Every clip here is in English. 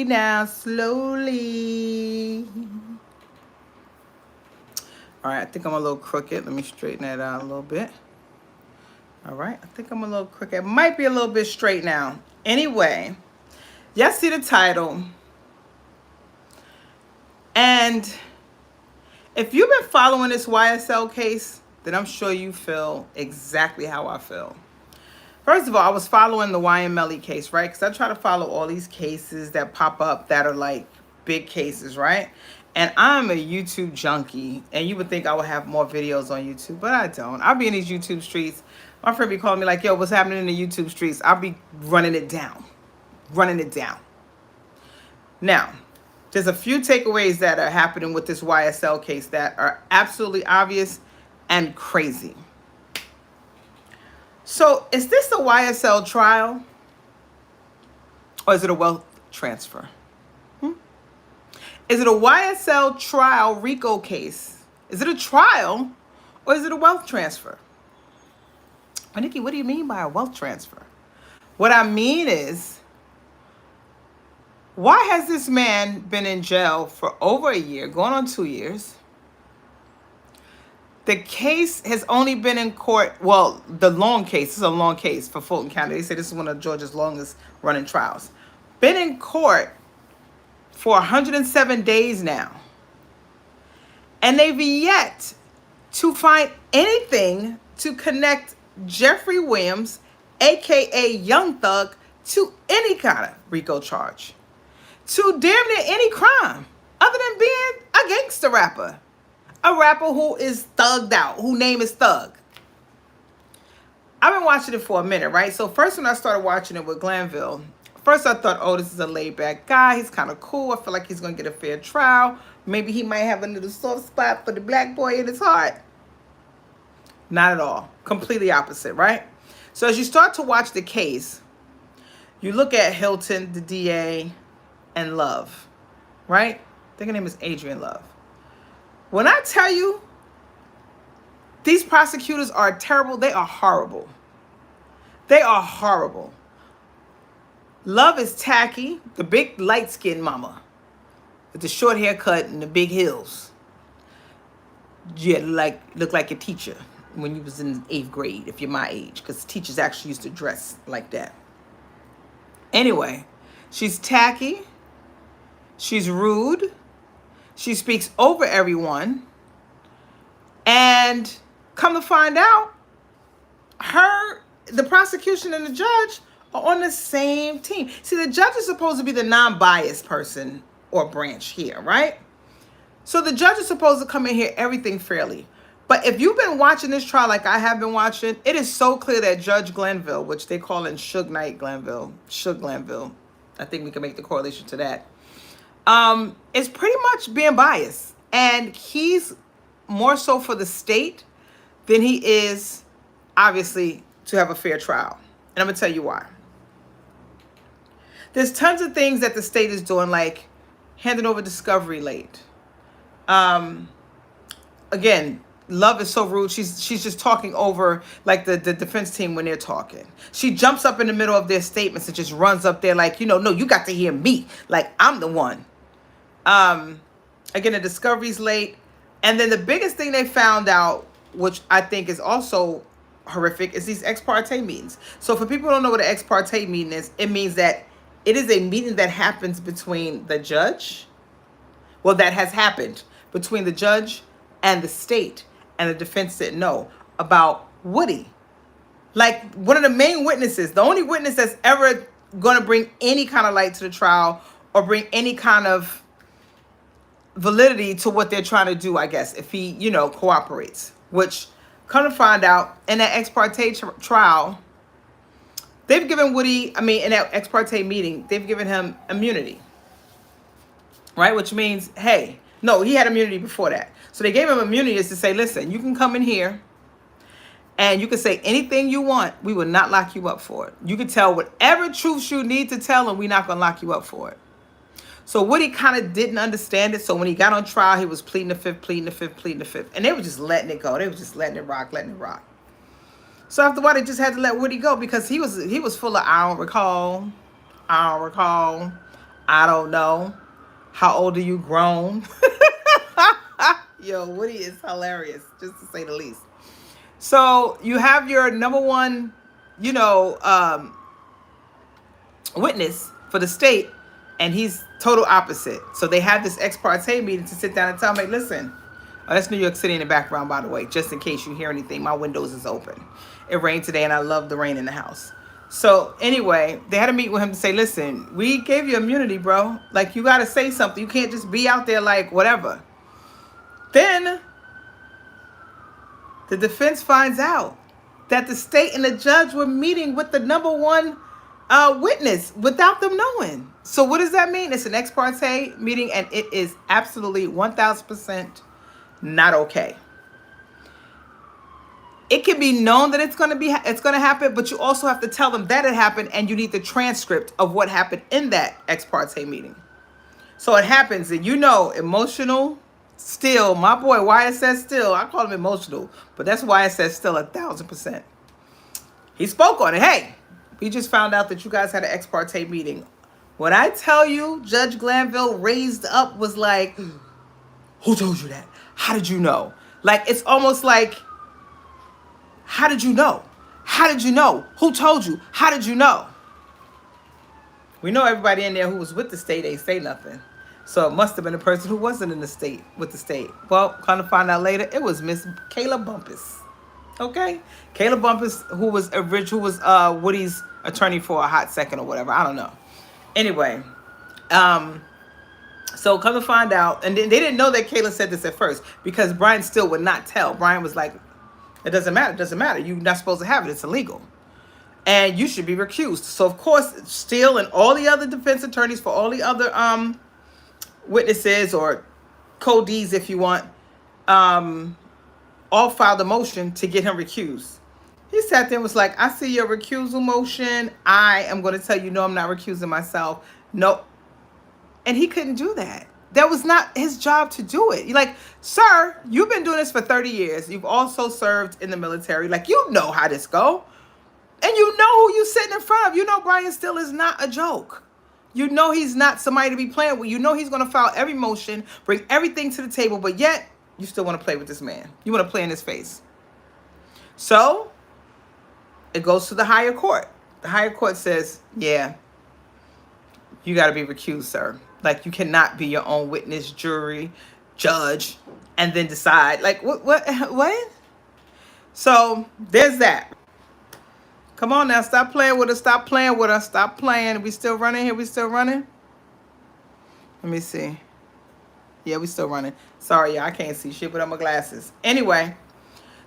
Now, slowly. All right, I think I'm a little crooked. Let me straighten that out a little bit. All right, I think I'm a little crooked. It might be a little bit straight now. Anyway, y'all see the title. And if you've been following this YSL case, then I'm sure you feel exactly how I feel. First of all, I was following the YMLE case, right? Because I try to follow all these cases that pop up that are like big cases, right? And I'm a YouTube junkie, and you would think I would have more videos on YouTube, but I don't. I'll be in these YouTube streets. My friend be calling me like, yo, what's happening in the YouTube streets? I'll be running it down. Running it down. Now, there's a few takeaways that are happening with this YSL case that are absolutely obvious and crazy. So, is this a YSL trial or is it a wealth transfer? Is it a YSL trial Rico case? Is it a trial or is it a wealth transfer? But Nikki, what do you mean by a wealth transfer? What I mean is, why has this man been in jail for over a year, going on 2 years? The case has only been in court, well, the long case, this is a long case for Fulton County. They say this is one of Georgia's longest running trials. Been in court for 107 days now. And they've yet to find anything to connect Jeffrey Williams, aka Young Thug, to any kind of RICO charge, to damn near any crime, other than being a gangster rapper. A rapper who is thugged out, whose name is Thug. I've been watching it for a minute, right? So first when I started watching it with Glenville, first I thought, oh, this is a laid back guy. He's kind of cool. I feel like he's going to get a fair trial. Maybe he might have a little soft spot for the black boy in his heart. Not at all. Completely opposite, right? So as you start to watch the case, you look at Hilton, the DA, and Love, right? I think her name is Adrian Love. When I tell you, these prosecutors are terrible, they are horrible. They are horrible. Love is tacky, the big light-skinned mama with the short haircut and the big heels. Yeah, look like a teacher when you was in 8th grade, if you're my age, because teachers actually used to dress like that. Anyway, she's tacky, she's rude, she speaks over everyone, and come to find out, the prosecution and the judge are on the same team. See, the judge is supposed to be the non-biased person or branch here, right? So the judge is supposed to come in here everything fairly. But if you've been watching this trial like I have been watching, it is so clear that Judge Glenville, which they call in Suge Knight Glenville, Suge Glenville, I think we can make the correlation to that, is pretty much being biased. And he's more so for the state than he is, obviously, to have a fair trial. And I'm going to tell you why. There's tons of things that the state is doing, like handing over discovery late. Again, Love is so rude. She's just talking over like the defense team when they're talking. She jumps up in the middle of their statements and just runs up there like, no, you got to hear me. Like, I'm the one. Again, the discovery's late. And then the biggest thing they found out, which I think is also horrific, is these ex parte meetings. So for people who don't know what an ex parte meeting is, it means that it is a meeting that happens between the judge. Well, that has happened between the judge and the state, and the defense didn't know about Woody. Like, one of the main witnesses, the only witness that's ever going to bring any kind of light to the trial or bring any kind of validity to what they're trying to do, I guess, if he, cooperates. Which, come to find out, in that ex parte trial, they've given Woody, in that ex parte meeting, they've given him immunity. Right? Which means, hey, no, he had immunity before that. So they gave him immunity is to say, listen, you can come in here and you can say anything you want. We will not lock you up for it. You can tell whatever truths you need to tell, and we're not going to lock you up for it. So Woody kind of didn't understand it. So when he got on trial, he was pleading the fifth, pleading the fifth, pleading the fifth. And they were just letting it go. They were just letting it rock, letting it rock. So after a while, they just had to let Woody go because he was full of, I don't recall, I don't know. How old are you grown? Yo, Woody is hilarious, just to say the least. So you have your number one, you know, witness for the state, and he's total opposite. So they had this ex parte meeting to sit down and tell me, listen, oh, that's New York City in the background, by the way, just in case you hear anything. My windows is open. It rained today, and I love the rain in the house. So anyway, they had to meet with him to say, listen, we gave you immunity, bro. Like, you got to say something. You can't just be out there like whatever. Then the defense finds out that the state and the judge were meeting with the number one witness without them knowing. So what does that mean? It's an ex parte meeting, and it is absolutely 1,000% not okay. It can be known that it's going to happen, but you also have to tell them that it happened, and you need the transcript of what happened in that ex parte meeting. So it happens, and emotional Still, my boy YSL Still, I call him emotional, but that's YSL Still 1,000%. He spoke on it. Hey, we just found out that you guys had an ex parte meeting. When I tell you, Judge Glenville raised up, was like, who told you that? How did you know? Like, it's almost like, how did you know? How did you know? Who told you? How did you know? We know everybody in there who was with the state ain't say nothing. So it must have been a person who wasn't in the state with the state. Well, kind of find out later, it was Miss Kayla Bumpus. Okay? Kayla Bumpus, who was Woody's attorney for a hot second or whatever. I don't know. Anyway, so come to find out, and they didn't know that Kayla said this at first because Brian Still would not tell. Brian was like, it doesn't matter. It doesn't matter. You're not supposed to have it. It's illegal. And you should be recused. So, of course, Steele and all the other defense attorneys for all the other witnesses or co-Ds, if you want, all filed a motion to get him recused. He sat there and was like, I see your recusal motion. I am going to tell you, no, I'm not recusing myself. No. And he couldn't do that. That was not his job to do it. You're like, sir, you've been doing this for 30 years. You've also served in the military. Like, you know how this go. And you know who you're sitting in front of. You know Brian Still is not a joke. You know he's not somebody to be playing with. You know he's going to file every motion, bring everything to the table, but yet you still want to play with this man. You want to play in his face. So it goes to the higher court. The higher court says, yeah, you got to be recused, sir. Like, you cannot be your own witness, jury, judge, and then decide. Like, what? So there's that. Come on now, stop playing with us. Stop playing with us. Stop playing. We still running here? We still running? Let me see. Yeah, we still running. Sorry, y'all, I can't see shit without my glasses. Anyway,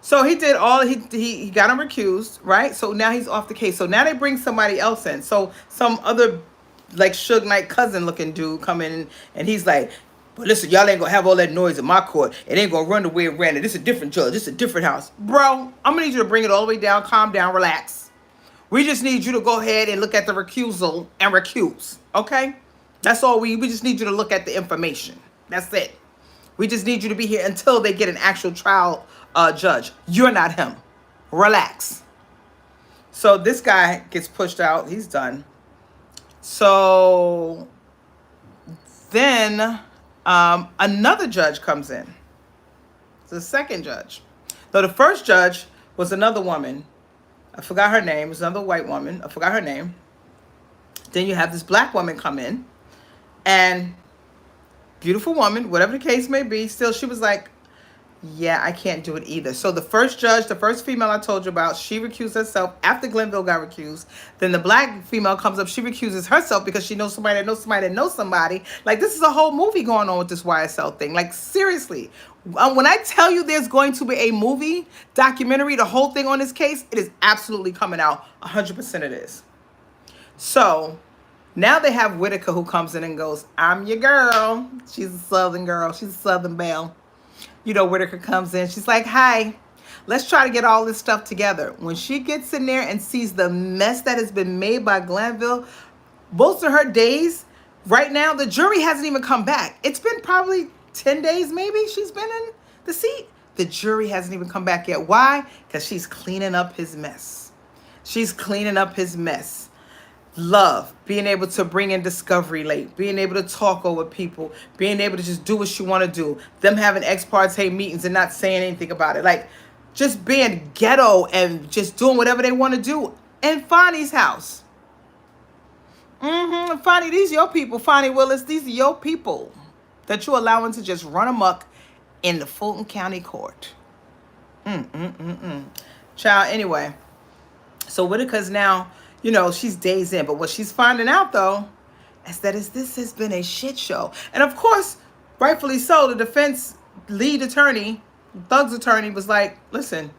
so he did all, he got him recused, right? So now he's off the case. So now they bring somebody else in. So some other, like, Suge Knight cousin looking dude come in, and he's like, but listen, y'all ain't gonna have all that noise in my court. It ain't gonna run the way it ran. This is a different judge. This is a different house. Bro, I'm gonna need you to bring it all the way down. Calm down. Relax. We just need you to go ahead and look at the recusal and recuse. Okay? That's all we just need you to look at the information. That's it. We just need you to be here until they get an actual trial judge. You're not him. Relax. So this guy gets pushed out. He's done. So then another judge comes in. The second judge. So the first judge was another woman. I forgot her name. It was another white woman. I forgot her name. Then you have this black woman come in. And beautiful woman, whatever the case may be, still she was like, yeah, I can't do it either. So the first judge, the first female I told you about, she recused herself after Glenville got recused. Then the black female comes up, she recuses herself because she knows somebody that knows somebody that knows somebody. Like, this is a whole movie going on with this YSL thing. Like, seriously. When I tell you there's going to be a movie, documentary, the whole thing on this case, it is absolutely coming out. 100% it is. So now they have Whitaker who comes in and goes, I'm your girl. She's a Southern girl. She's a Southern belle. You know, Whitaker comes in. She's like, hi, let's try to get all this stuff together. When she gets in there and sees the mess that has been made by Glenville, most of her days, right now, the jury hasn't even come back. It's been probably 10 days maybe she's been in the seat. The jury hasn't even come back yet. Why? Because she's cleaning up his mess. She's cleaning up his mess. Love, being able to bring in discovery late, being able to talk over people, being able to just do what you want to do, them having ex parte meetings and not saying anything about it, like just being ghetto and just doing whatever they want to do in Fonnie's house. Fonnie, these your people. Fonnie Willis, these are your people that you're allowing to just run amok in the Fulton County Court. Child, anyway. So Whitaker's now, she's days in. But what she's finding out, though, is that this has been a shit show. And, of course, rightfully so, the defense lead attorney, Thug's attorney, was like, listen,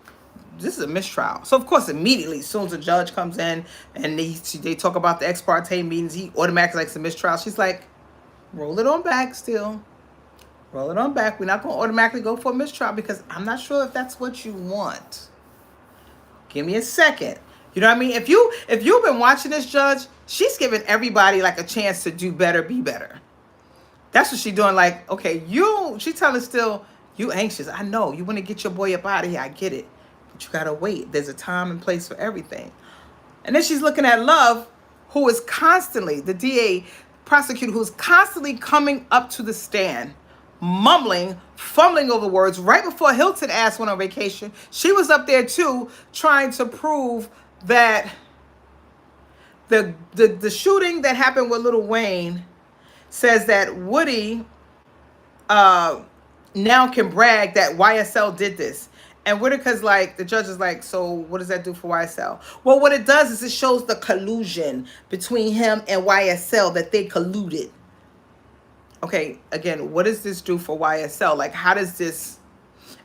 this is a mistrial. So, of course, immediately, as soon as the judge comes in and they talk about the ex parte meetings, he automatically likes a mistrial. She's like, roll it on back still. Roll it on back. We're not going to automatically go for a mistrial because I'm not sure if that's what you want. Give me a second. You know what I mean? If you've been watching this, Judge, she's giving everybody like a chance to do better, be better. That's what she's doing. Like, okay, she telling still, you anxious. I know. You want to get your boy up out of here. I get it. But you got to wait. There's a time and place for everything. And then she's looking at Love, who is constantly, the DA prosecutor, who's constantly coming up to the stand, mumbling, fumbling over words. Right before Hilton ass went on vacation, she was up there too, trying to prove that the shooting that happened with Lil Wayne says that Woody now can brag that YSL did this. And Whitaker's like, the judge is like, so what does that do for YSL? Well, what it does is it shows the collusion between him and YSL, that they colluded. Okay, again, what does this do for YSL? Like, how does this,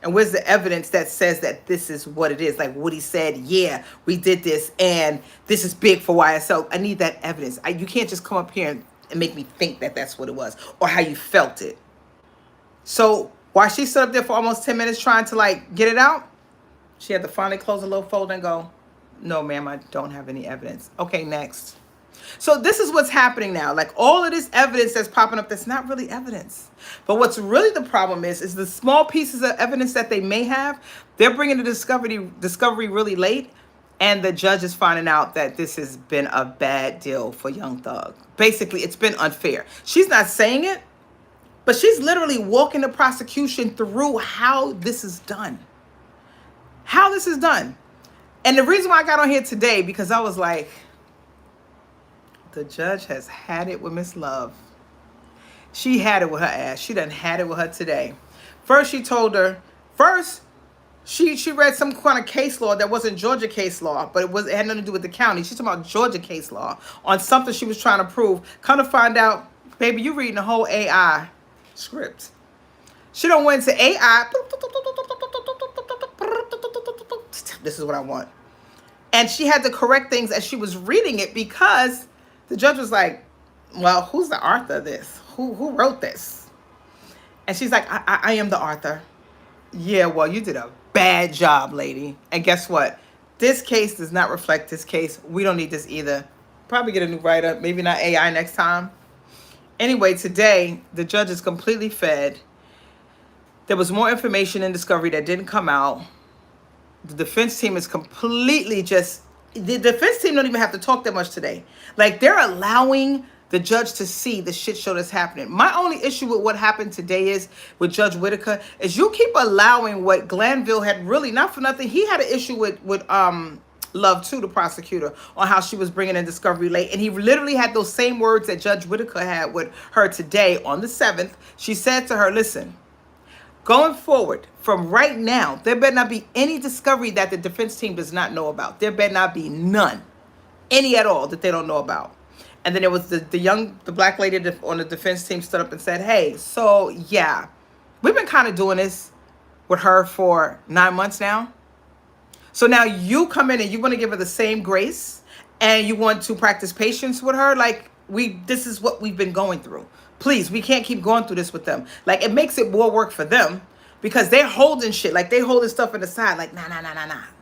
and where's the evidence that says that this is what it is? Like, Woody said, yeah, we did this, and this is big for YSL. I need that evidence. You can't just come up here and make me think that that's what it was, or how you felt it. So, while she stood up there for almost 10 minutes trying to, like, get it out, she had to finally close a little folder and go, no, ma'am, I don't have any evidence. Okay, next. So this is what's happening now. Like, all of this evidence that's popping up, that's not really evidence. But what's really the problem is the small pieces of evidence that they may have, they're bringing the discovery really late, and the judge is finding out that this has been a bad deal for Young Thug. Basically, it's been unfair. She's not saying it, but she's literally walking the prosecution through how this is done. How this is done. And the reason why I got on here today, because I was like, the judge has had it with Miss Love. She had it with her ass. She done had it with her today. First, she told her, she read some kind of case law that wasn't Georgia case law, but it had nothing to do with the county. She's talking about Georgia case law on something she was trying to prove. Come to find out, baby, you reading the whole AI script. She done went to AI. This is what I want. And she had to correct things as she was reading it, because the judge was like, well, who's the author of this? Who wrote this? And she's like, I am the author. Yeah, well, you did a bad job, lady. And guess what? This case does not reflect this case. We don't need this either. Probably get a new writer. Maybe not AI next time. Anyway, today, the judge is completely fed. There was more information in discovery that didn't come out. The defense team is completely the defense team don't even have to talk that much today. Like, they're allowing the judge to see the shit show that's happening. My only issue with what happened today is with Judge Whitaker is you keep allowing what Glenville had really, not for nothing, he had an issue with Love too, the prosecutor, on how she was bringing in discovery late. And he literally had those same words that Judge Whitaker had with her today on the 7th. She said to her, listen, going forward, from right now, there better not be any discovery that the defense team does not know about. There better not be none, any at all, that they don't know about. And then it was the black lady on the defense team stood up and said, hey, so yeah, we've been kind of doing this with her for 9 months now. So now you come in and you want to give her the same grace, and you want to practice patience with her. Like, this is what we've been going through. Please, we can't keep going through this with them. Like, it makes it more work for them, because they're holding shit. Like, they holding stuff in the side. Like, nah,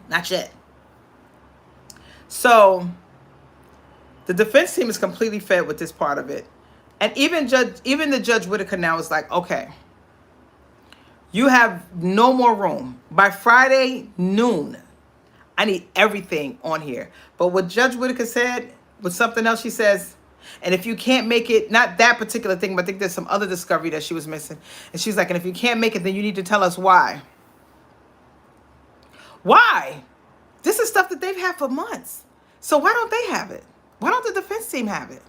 not yet. So the defense team is completely fed with this part of it. And even the Judge Whitaker now is like, okay, you have no more room. By Friday noon, I need everything on here. But what Judge Whitaker said, with something else she says, and if you can't make it, not that particular thing, but I think there's some other discovery that she was missing. And she's like, and if you can't make it, then you need to tell us why. Why? This is stuff that they've had for months. So why don't they have it? Why don't the defense team have it?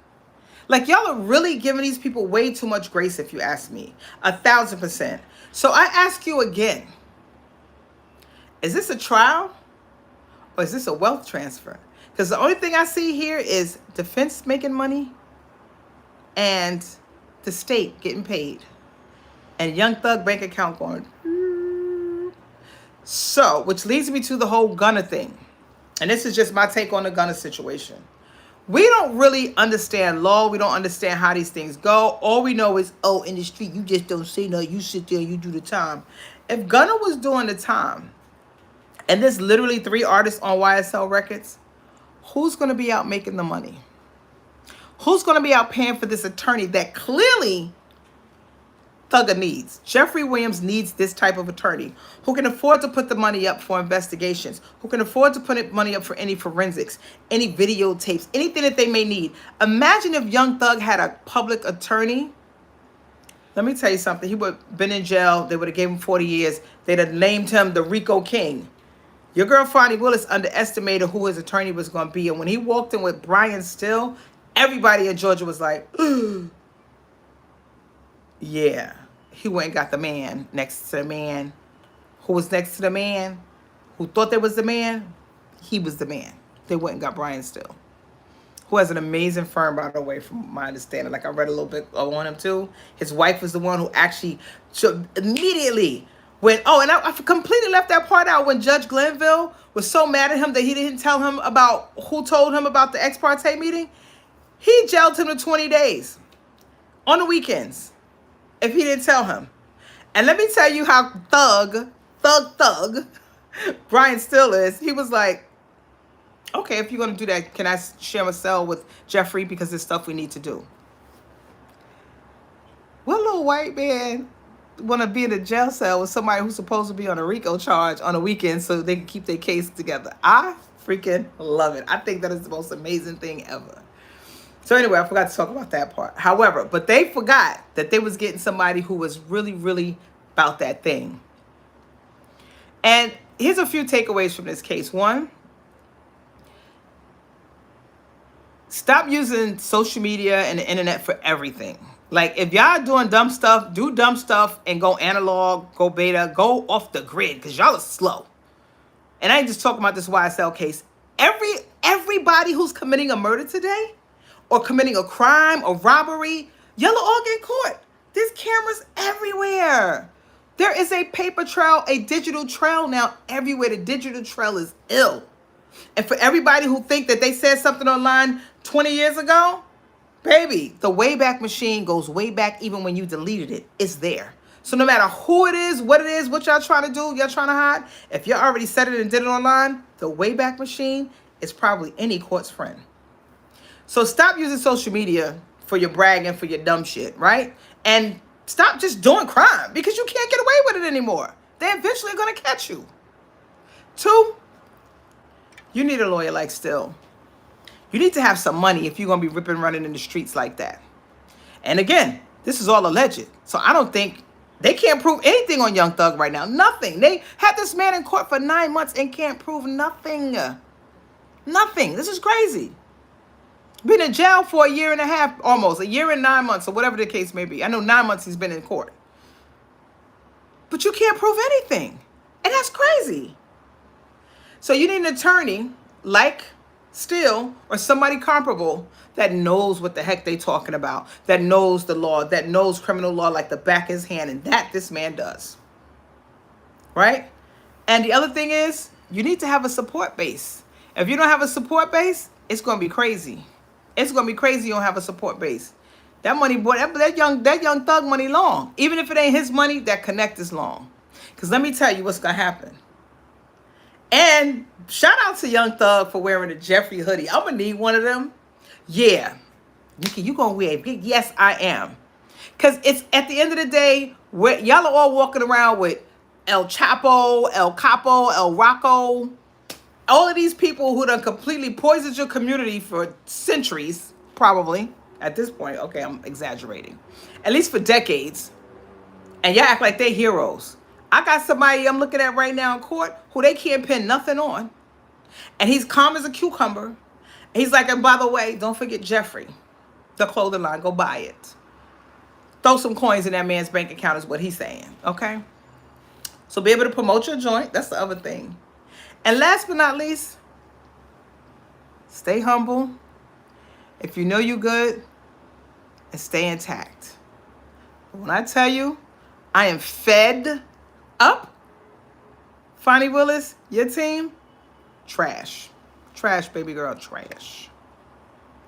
Like, y'all are really giving these people way too much grace, if you ask me. 1,000%. So I ask you again, is this a trial or is this a wealth transfer? Because the only thing I see here is defense making money and the state getting paid. And Young Thug bank account going. So, which leads me to the whole Gunna thing. And this is just my take on the Gunna situation. We don't really understand law. We don't understand how these things go. All we know is, oh, in the street, you just don't say no. You sit there, you do the time. If Gunna was doing the time, and there's literally 3 artists on YSL Records, who's going to be out making the money? Who's going to be out paying for this attorney that clearly Thugger needs? Jeffrey Williams needs this type of attorney who can afford to put the money up for investigations, who can afford to put money up for any forensics, any videotapes, anything that they may need. Imagine if Young Thug had a public attorney. Let me tell you something. He would have been in jail. They would have gave him 40 years. They'd have named him the Rico King. Your girl, Fonnie Willis, underestimated who his attorney was going to be. And when he walked in with Brian Still, everybody in Georgia was like, yeah. He went and got the man next to the man. Who was next to the man? Who thought they was the man? He was the man. They went and got Brian Still, who has an amazing firm, by the way, from my understanding. Like, I read a little bit on him, too. His wife was the one who actually immediately went, oh, and I completely left that part out when Judge Glenville was so mad at him that he didn't tell him about who told him about the ex parte meeting. He jailed him to 20 days on the weekends if he didn't tell him. And let me tell you how thug Brian Still is. He was like, okay, if you're going to do that, can I share a cell with Jeffrey because there's stuff we need to do? What little white man want to be in a jail cell with somebody who's supposed to be on a RICO charge on a weekend so they can keep their case together? I freaking love it. I think that is the most amazing thing ever. So anyway, I forgot to talk about that part. However, but they forgot that they was getting somebody who was really, really about that thing. And here's a few takeaways from this case. One, stop using social media and the internet for everything. Like, if y'all doing dumb stuff, do dumb stuff and go analog, go beta, go off the grid, because y'all are slow. And I ain't just talking about this YSL case. Everybody who's committing a murder today or committing a crime or robbery, y'all are all getting caught. There's cameras everywhere. There is a paper trail, a digital trail now everywhere. The digital trail is ill. And for everybody who think that they said something online 20 years ago, baby, the Wayback Machine goes way back even when you deleted it. It's there. So no matter who it is, what y'all trying to do, y'all trying to hide, if you already said it and did it online, the Wayback Machine is probably any court's friend. So stop using social media for your bragging, for your dumb shit, right? And stop just doing crime because you can't get away with it anymore. They're eventually going to catch you. 2, you need a lawyer like Still. You need to have some money if you're going to be ripping and running in the streets like that. And again, this is all alleged. So I don't think they can't prove anything on Young Thug right now. Nothing. They had this man in court for 9 months and can't prove nothing. Nothing. This is crazy. Been in jail for 1.5 years, almost 1 year and 9 months, or whatever the case may be. I know 9 months he's been in court. But you can't prove anything. And that's crazy. So you need an attorney like Still or somebody comparable that knows what the heck they talking about, that knows the law, that knows criminal law like the back of his hand, and that this man does. Right? And the other thing is, you need to have a support base. If you don't have a support base, it's going to be crazy. It's going to be crazy you don't have a support base. That money, boy, that young Thug money long. Even if it ain't his money, that connect is long. Because let me tell you what's going to happen. And shout out to Young Thug for wearing a Jeffrey hoodie. I'm going to need one of them. Yeah. You going to wear it? Yes, I am. Because it's at the end of the day, y'all are all walking around with El Chapo, El Capo, El Rocco. All of these people who done completely poisoned your community for centuries, probably, at this point, okay, I'm exaggerating, at least for decades, and y'all act like they heroes. I got somebody I'm looking at right now in court who they can't pin nothing on, and he's calm as a cucumber. He's like, and by the way, don't forget Jeffrey, the clothing line, go buy it. Throw some coins in that man's bank account is what he's saying, okay? So be able to promote your joint. That's the other thing. And last but not least, stay humble. If you know you good, and stay intact. When I tell you, I am fed up, Fonnie Willis, your team, trash. Trash, baby girl, trash.